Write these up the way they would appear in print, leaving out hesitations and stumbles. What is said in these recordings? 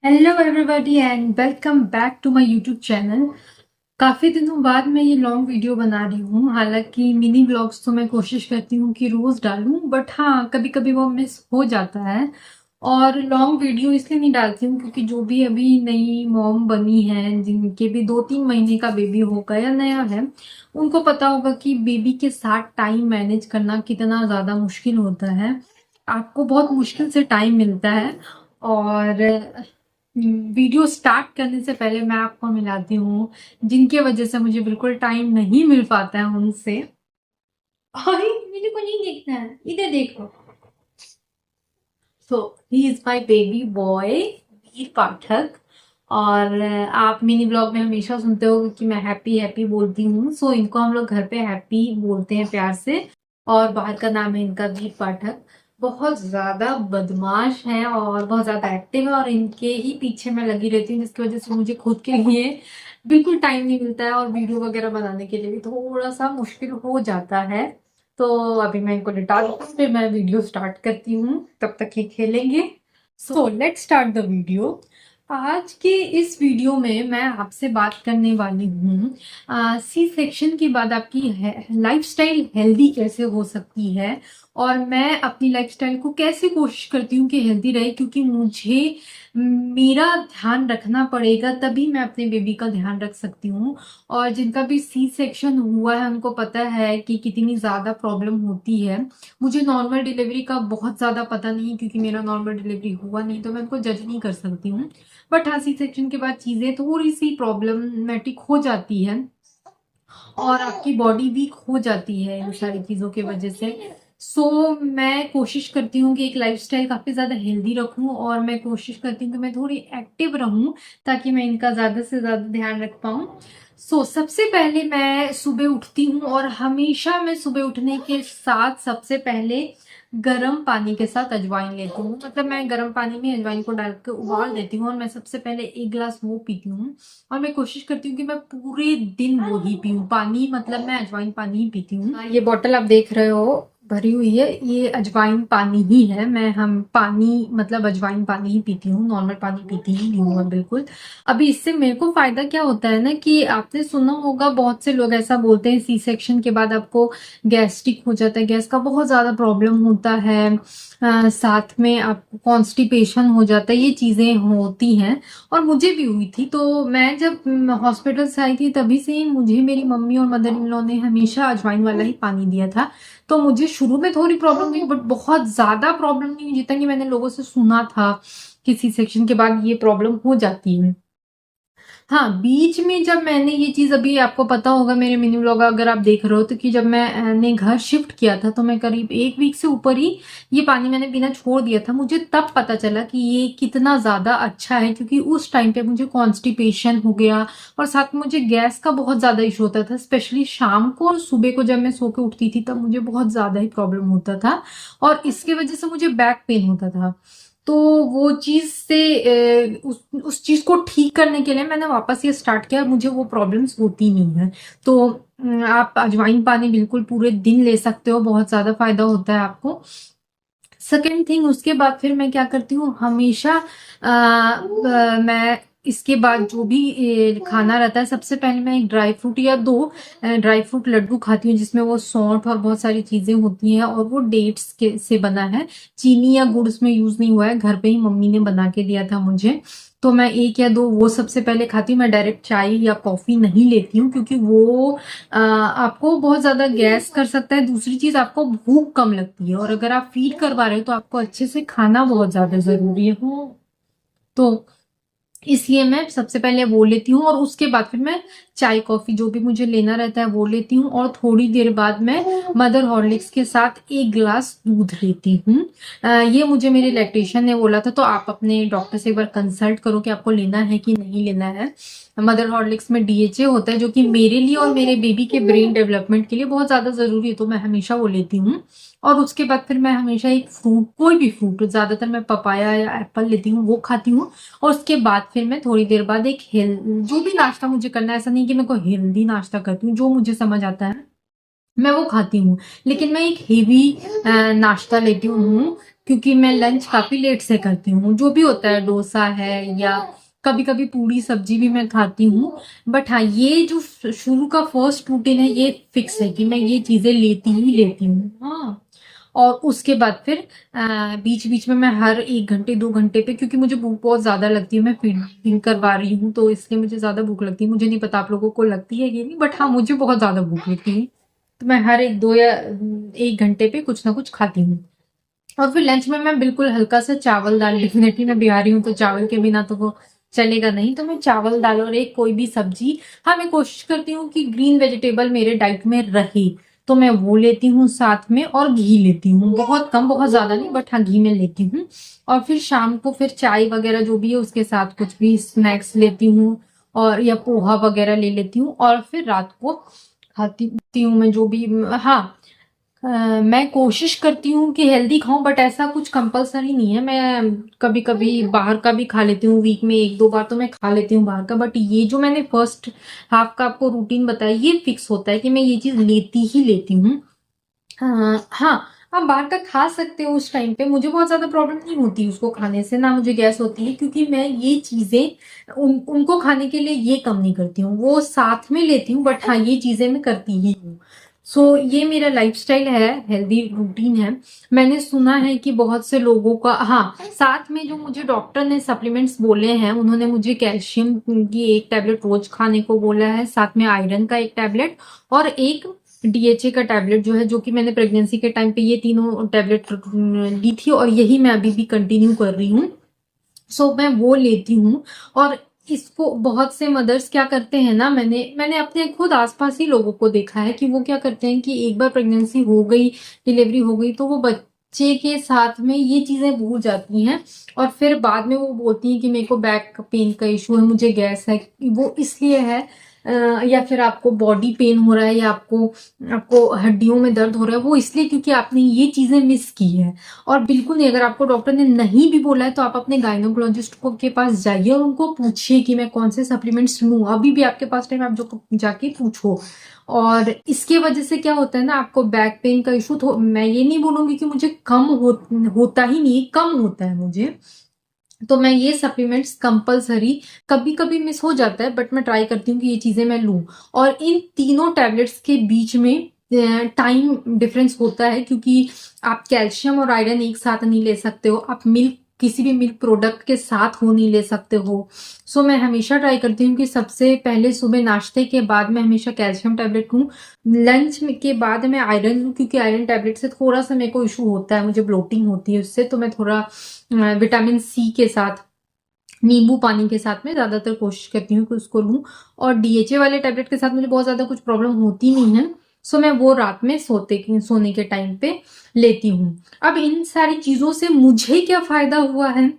Hello everybody and welcome back to my YouTube channel. काफ़ी दिनों बाद मैं ये लॉन्ग वीडियो बना रही हूँ। हालांकि मिनी व्लॉग्स तो मैं कोशिश करती हूँ कि रोज़ डालूँ, बट हाँ, कभी कभी वो मिस हो जाता है। और लॉन्ग वीडियो इसलिए नहीं डालती हूँ क्योंकि जो भी अभी नई मॉम बनी है, जिनके भी 2-3 महीने का बेबी होगा या नया है, उनको पता होगा कि बेबी के साथ टाइम मैनेज करना कितना ज़्यादा मुश्किल होता है। आपको बहुत मुश्किल से टाइम मिलता है। और वीडियो स्टार्ट करने से पहले मैं आपको मिलाती हूँ जिनके वजह से मुझे बिल्कुल टाइम नहीं मिल पाता है उनसे। अरे, मेरे को नहीं देखना है, इधर देखो। So he is my baby boy, Veer Pathak. और आप मिनी ब्लॉग में हमेशा सुनते हो कि मैं हैप्पी हैप्पी बोलती हूँ। सो इनको हम लोग घर पे हैप्पी बोलते हैं प्यार से। और बाहर का नाम है इनका वीर पाठक। बहुत ज्यादा बदमाश है और बहुत ज्यादा एक्टिव है, और इनके ही पीछे मैं लगी रहती हूँ, जिसकी वजह से मुझे खुद के लिए बिल्कुल टाइम नहीं मिलता है, और वीडियो वगैरह बनाने के लिए भी थोड़ा सा मुश्किल हो जाता है। तो अभी मैं इनको लिटा दूँ, फिर मैं वीडियो स्टार्ट करती हूँ, तब तक ये खेलेंगे। So let's start the video. आज के इस वीडियो में मैं आपसे बात करने वाली हूँ सी सेक्शन के बाद आपकी लाइफस्टाइल हेल्दी कैसे हो सकती है, और मैं अपनी लाइफस्टाइल को कैसे कोशिश करती हूँ कि हेल्दी रहे, क्योंकि मुझे मेरा ध्यान रखना पड़ेगा, तभी मैं अपने बेबी का ध्यान रख सकती हूँ। और जिनका भी सी सेक्शन हुआ है उनको पता है कि कितनी ज़्यादा प्रॉब्लम होती है। मुझे नॉर्मल डिलीवरी का बहुत ज़्यादा पता नहीं, क्योंकि मेरा नॉर्मल डिलीवरी हुआ नहीं, तो मैं उनको जज नहीं कर सकती हूँ। बट हाँ, सी सेक्शन के बाद चीज़ें थोड़ी सी प्रॉब्लमेटिक हो जाती है, और आपकी बॉडी वीक हो जाती है इन सारी चीज़ों की वजह से। मैं कोशिश करती हूँ कि एक लाइफस्टाइल काफ़ी ज़्यादा हेल्दी रखूँ, और मैं कोशिश करती हूँ कि मैं थोड़ी एक्टिव रहूँ, ताकि मैं इनका ज़्यादा से ज़्यादा ध्यान रख पाऊँ। सबसे पहले मैं सुबह उठती हूँ, और हमेशा मैं सुबह उठने के साथ सबसे पहले गर्म पानी के साथ अजवाइन लेती हूँ। मतलब मैं गर्म पानी में अजवाइन को डाल के उबाल देती हूँ, और मैं सबसे पहले एक गिलास वो पीती हूँ। और मैं कोशिश करती हूँ कि मैं पूरे दिन वो ही पीऊँ पानी, मतलब मैं अजवाइन पानी ही पीती हूँ। ये बॉटल आप देख रहे हो भरी हुई है, ये अजवाइन पानी ही है। मैं हम पानी मतलब अजवाइन पानी ही पीती हूँ, नॉर्मल पानी पीती ही नहीं हूँ मैं बिल्कुल। अभी इससे मेरे को फायदा क्या होता है ना, कि आपने सुना होगा बहुत से लोग ऐसा बोलते हैं सी सेक्शन के बाद आपको गैस्ट्रिक हो जाता है, गैस का बहुत ज्यादा प्रॉब्लम होता है। साथ में आपको कॉन्स्टिपेशन हो जाता है, ये चीजें होती हैं। और मुझे भी हुई थी। तो मैं जब हॉस्पिटल से आई थी, तभी से ही मुझे मेरी मम्मी और मदर इन लॉ ने हमेशा अजवाइन वाला ही पानी दिया था। तो मुझे शुरू में थोड़ी प्रॉब्लम हुई, बट बहुत ज्यादा प्रॉब्लम नहीं हुई जितना कि मैंने लोगों से सुना था कि सी सेक्शन के बाद ये प्रॉब्लम हो जाती है। हाँ, बीच में जब मैंने ये चीज़, अभी आपको पता होगा मेरे मिनी व्लॉग अगर आप देख रहे हो, तो कि जब मैंने घर शिफ्ट किया था, तो मैं करीब 1 वीक से ऊपर ही ये पानी मैंने पीना छोड़ दिया था। मुझे तब पता चला कि ये कितना ज़्यादा अच्छा है, क्योंकि उस टाइम पे मुझे कॉन्स्टिपेशन हो गया, और साथ में मुझे गैस का बहुत ज़्यादा इशू होता था, स्पेशली शाम को और सुबह को जब मैं सो के उठती थी, तब मुझे बहुत ज़्यादा ही प्रॉब्लम होता था। और इसके वजह से मुझे बैक पेन होता था। तो वो चीज़ से उस चीज़ को ठीक करने के लिए मैंने वापस ये स्टार्ट किया, मुझे वो प्रॉब्लम्स होती नहीं है। तो आप अजवाइन पानी बिल्कुल पूरे दिन ले सकते हो, बहुत ज़्यादा फायदा होता है आपको। सेकेंड थिंग, उसके बाद फिर मैं क्या करती हूँ हमेशा, मैं इसके बाद जो भी खाना रहता है, सबसे पहले मैं एक ड्राई फ्रूट या दो ड्राई फ्रूट लड्डू खाती हूँ, जिसमें वो सौंठ और बहुत सारी चीजें होती हैं, और वो डेट्स के से बना है। चीनी या गुड़ उसमें यूज नहीं हुआ है, घर पे ही मम्मी ने बना के दिया था मुझे। तो मैं एक या दो वो सबसे पहले खाती हूँ। मैं डायरेक्ट चाय या कॉफी नहीं लेती हूँ, क्योंकि वो आपको बहुत ज्यादा गैस कर सकता है। दूसरी चीज, आपको भूख कम लगती है, और अगर आप फीड करवा रहे हो तो आपको अच्छे से खाना बहुत ज्यादा जरूरी है। तो इसलिए मैं सबसे पहले वो लेती हूँ, और उसके बाद फिर मैं चाय कॉफी जो भी मुझे लेना रहता है वो लेती हूँ, और थोड़ी देर बाद मैं मदर हॉर्लिक्स के साथ एक गिलास दूध लेती हूँ। ये मुझे मेरे लैक्टेशन ने बोला था, तो आप अपने डॉक्टर से एक बार कंसल्ट करो कि आपको लेना है कि नहीं लेना है। मदर हॉर्लिक्स में डीएचए होता है, जो कि मेरे लिए और मेरे बेबी के ब्रेन डेवलपमेंट के लिए बहुत ज्यादा जरूरी है, तो मैं हमेशा वो लेती हूँ। और उसके बाद फिर मैं हमेशा एक फ्रूट, कोई भी फ्रूट, ज्यादातर मैं पपाया या एप्पल लेती हूँ, वो खाती हूँ। और उसके बाद फिर मैं थोड़ी देर बाद एक जो भी नाश्ता मुझे करना है, ऐसा नहीं कि मैं कोई हेल्दी नाश्ता करती हूँ, जो मुझे समझ आता है मैं वो खाती हूँ। लेकिन मैं एक हेवी नाश्ता लेती हूँ, क्योंकि मैं लंच काफी लेट से करती हूँ, जो भी होता है डोसा है या कभी कभी पूरी सब्जी भी मैं खाती हूँ। बट हाँ, ये जो शुरू का फर्स्ट रूटीन है ये फिक्स है कि मैं ये चीजें लेती ही लेती हूँ। हाँ, और उसके बाद फिर बीच बीच में मैं हर 1 घंटे 2 घंटे पे, क्योंकि मुझे भूख बहुत ज्यादा लगती है, मैं फीड करवा रही हूँ तो इसलिए मुझे ज्यादा भूख लगती है। मुझे नहीं पता आप लोगों को लगती है कि नहीं, बट हाँ मुझे बहुत ज्यादा भूख लगती है, तो मैं हर 1 2 या 1 घंटे पे कुछ ना कुछ खाती हूँ। और फिर लंच में मैं बिल्कुल हल्का सा चावल दाल, डेफिनेटली मैं बिहारी हूँ तो चावल के बिना तो वो चलेगा नहीं, तो मैं चावल दाल और एक कोई भी सब्जी, हाँ मैं कोशिश करती हूँ कि ग्रीन वेजिटेबल मेरे डाइट में रहे, तो मैं वो लेती हूँ साथ में, और घी लेती हूँ, बहुत कम, बहुत ज्यादा नहीं, बट हाँ घी में लेती हूँ। और फिर शाम को फिर चाय वगैरह जो भी है उसके साथ कुछ भी स्नैक्स लेती हूँ, और या पोहा वगैरह ले लेती हूँ, और फिर रात को खाती हूँ मैं जो भी। हाँ, मैं कोशिश करती हूँ कि हेल्दी खाऊं, बट ऐसा कुछ कंपलसरी नहीं है। मैं कभी कभी बाहर का भी खा लेती हूँ, वीक में 1 2 बार तो मैं खा लेती हूँ बाहर का, बट ये जो मैंने फर्स्ट हाफ का आपको रूटीन बताया ये फिक्स होता है कि मैं ये चीज लेती ही लेती हूँ। हाँ, आप बाहर का खा सकते हो उस टाइम पे, मुझे बहुत ज्यादा प्रॉब्लम नहीं होती उसको खाने से, ना मुझे गैस होती है, क्योंकि मैं ये चीजें उनको खाने के लिए ये कम नहीं करती हूँ, वो साथ में लेती हूँ, बट हाँ ये चीजें मैं करती ही हूँ। सो ये मेरा लाइफस्टाइल है, हेल्दी रूटीन है। मैंने सुना है कि बहुत से लोगों का, हाँ साथ में जो मुझे डॉक्टर ने सप्लीमेंट्स बोले हैं, उन्होंने मुझे कैल्शियम की एक टैबलेट रोज खाने को बोला है, साथ में आयरन का एक टैबलेट, और एक डीएचए का टैबलेट जो है, जो कि मैंने प्रेगनेंसी के टाइम पे ये तीनों टैबलेट ली थी, और यही मैं अभी भी कंटिन्यू कर रही हूँ। सो मैं वो लेती हूँ। और इसको बहुत से मदर्स क्या करते हैं ना, मैंने मैंने अपने खुद आसपास ही लोगों को देखा है कि वो क्या करते हैं कि एक बार प्रेगनेंसी हो गई, डिलीवरी हो गई, तो वो बच्चे के साथ में ये चीजें भूल जाती हैं, और फिर बाद में वो बोलती हैं कि मेरे को बैक पेन का इशू है, मुझे गैस है, वो इसलिए है, या फिर आपको बॉडी पेन हो रहा है, या आपको आपको हड्डियों में दर्द हो रहा है, वो इसलिए क्योंकि आपने ये चीजें मिस की है। और बिल्कुल नहीं, अगर आपको डॉक्टर ने नहीं भी बोला है तो आप अपने गायनोकोलॉजिस्ट को के पास जाइए और उनको पूछिए कि मैं कौन से सप्लीमेंट्स लूं, अभी भी आपके पास टाइम, आप जो जाके पूछो। और इसके वजह से क्या होता है ना, आपको बैक पेन का इशू, तो मैं ये नहीं बोलूंगी कि मुझे होता ही नहीं, कम होता है मुझे, तो मैं ये सप्लीमेंट्स कंपलसरी, कभी कभी मिस हो जाता है, बट मैं ट्राई करती हूँ कि ये चीजें मैं लूं। और इन तीनों टैबलेट्स के बीच में टाइम डिफरेंस होता है, क्योंकि आप कैल्शियम और आयरन एक साथ नहीं ले सकते हो, आप मिल्क, किसी भी मिल्क प्रोडक्ट के साथ हो नहीं ले सकते हो। सो मैं हमेशा ट्राई करती हूँ कि सबसे पहले सुबह नाश्ते के बाद मैं हमेशा कैल्शियम टैबलेट लूँ, लंच के बाद मैं आयरन लूँ, क्योंकि आयरन टैबलेट से थोड़ा सा मेरे को इशू होता है, मुझे ब्लोटिंग होती है उससे, तो मैं थोड़ा विटामिन सी के साथ, नींबू पानी के साथ में ज्यादातर कोशिश करती हूँ कि उसको लूं। और डीएचए वाले टैबलेट के साथ मुझे बहुत ज्यादा कुछ प्रॉब्लम होती नहीं है, सो मैं वो रात में सोने के टाइम पे लेती हूँ। अब इन सारी चीजों से मुझे क्या फायदा हुआ है,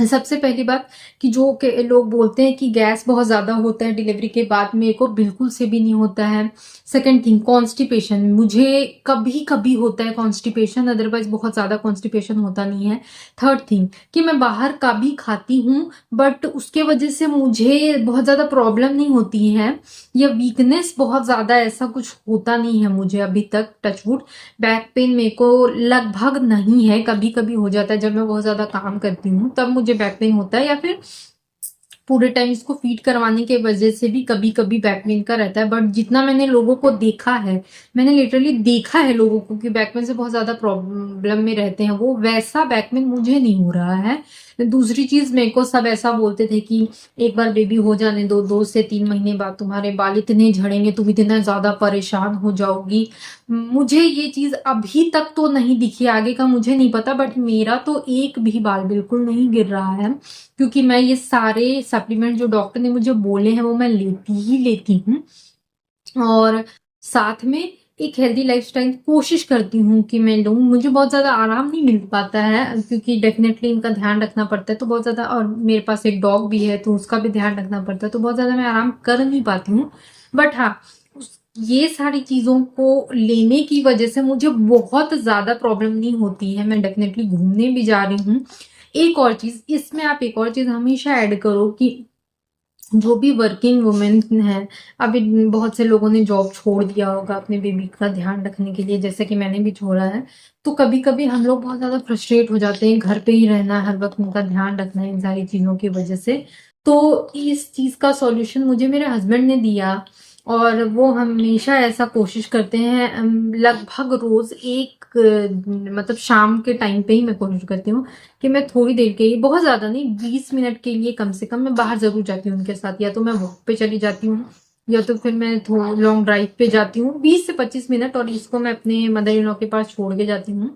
सबसे पहली बात कि जो के लोग बोलते हैं कि गैस बहुत ज्यादा होता है डिलीवरी के बाद, मेरे को बिल्कुल से भी नहीं होता है। सेकंड थिंग, कॉन्स्टिपेशन, मुझे कभी कभी होता है कॉन्स्टिपेशन, अदरवाइज बहुत ज्यादा कॉन्स्टिपेशन होता नहीं है। थर्ड थिंग कि मैं बाहर का भी खाती हूँ, बट उसके वजह से मुझे बहुत ज्यादा प्रॉब्लम नहीं होती है, या वीकनेस बहुत ज्यादा ऐसा कुछ होता नहीं है मुझे अभी तक, टचवुड। बैक पेन मेरे को लगभग नहीं है, कभी कभी हो जाता है जब मैं बहुत ज्यादा काम करती हूँ तब मुझे बैक पेन होता है, या फिर पूरे टाइम इसको फीड करवाने के वजह से भी कभी कभी बैक पेन का रहता है। बट जितना मैंने लोगों को देखा है, मैंने लिटरली देखा है लोगों को कि बैक पेन से बहुत ज्यादा प्रॉब्लम में रहते हैं, वो वैसा बैक पेन मुझे नहीं हो रहा है। दूसरी चीज, मेरे को सब ऐसा बोलते थे कि एक बार बेबी हो जाने दो, 2 से 3 महीने बाद तुम्हारे बाल इतने झड़ेंगे, तुम इतना ज्यादा परेशान हो जाओगी। मुझे ये चीज अभी तक तो नहीं दिखी, आगे का मुझे नहीं पता, बट मेरा तो एक भी बाल बिल्कुल नहीं गिर रहा है, क्योंकि मैं ये सारे सप्लीमेंट जो डॉक्टर ने मुझे बोले हैं वो मैं लेती ही लेती हूँ। और साथ में एक हेल्दी लाइफस्टाइल कोशिश करती हूँ कि मैं लूँ। मुझे बहुत ज्यादा आराम नहीं मिल पाता है, क्योंकि डेफिनेटली इनका ध्यान रखना पड़ता है, तो बहुत ज्यादा, और मेरे पास एक डॉग भी है तो उसका भी ध्यान रखना पड़ता है, तो बहुत ज्यादा मैं आराम कर नहीं पाती हूँ। बट हाँ, ये सारी चीजों को लेने की वजह से मुझे बहुत ज्यादा प्रॉब्लम नहीं होती है, मैं डेफिनेटली घूमने भी जा रही हूँ। एक और चीज इसमें, आप एक और चीज हमेशा ऐड करो कि जो भी वर्किंग वुमेन है, अभी बहुत से लोगों ने जॉब छोड़ दिया होगा अपने बेबी का ध्यान रखने के लिए, जैसे कि मैंने भी छोड़ा है। तो कभी कभी हम लोग बहुत ज्यादा फ्रस्ट्रेट हो जाते हैं, घर पे ही रहना है, हर वक्त उनका ध्यान रखना है इन सारी चीजों की वजह से। तो इस चीज का सॉल्यूशन मुझे मेरे हस्बैंड ने दिया, और वो हमेशा ऐसा कोशिश करते हैं। लगभग रोज एक मतलब शाम के टाइम पे ही मैं कोशिश करती हूँ कि मैं थोड़ी देर के लिए, बहुत ज्यादा नहीं, 20 मिनट के लिए कम से कम मैं बाहर जरूर जाती हूँ उनके साथ। या तो मैं वॉक पे चली जाती हूँ, या तो फिर मैं थोड़ा लॉन्ग ड्राइव पे जाती हूँ 20 से 25 मिनट, और इसको मैं अपने मदर इन लॉ के पास छोड़ के जाती हूँ,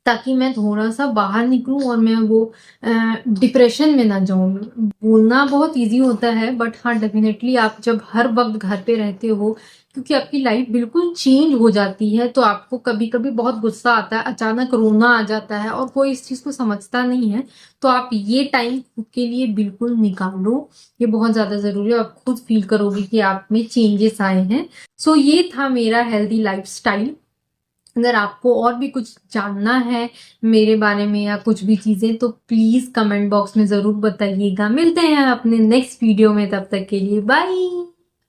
ताकि मैं थोड़ा सा बाहर निकलूं और मैं वो डिप्रेशन में ना जाऊं। बोलना बहुत इजी होता है, बट हाँ डेफिनेटली आप जब हर वक्त घर पे रहते हो, क्योंकि आपकी लाइफ बिल्कुल चेंज हो जाती है, तो आपको कभी कभी बहुत गुस्सा आता है, अचानक रोना आ जाता है, और कोई इस चीज को समझता नहीं है। तो आप ये टाइम खुद के लिए बिल्कुल निकालो, ये बहुत ज्यादा जरूरी है। आप खुद फील करोगे कि आप में चेंजेस आए हैं। सो ये था मेरा हेल्दी लाइफ स्टाइल। अगर आपको और भी कुछ जानना है मेरे बारे में या कुछ भी चीजें, तो प्लीज कमेंट बॉक्स में जरूर बताइएगा। मिलते हैं अपने नेक्स्ट वीडियो में, तब तक के लिए बाय।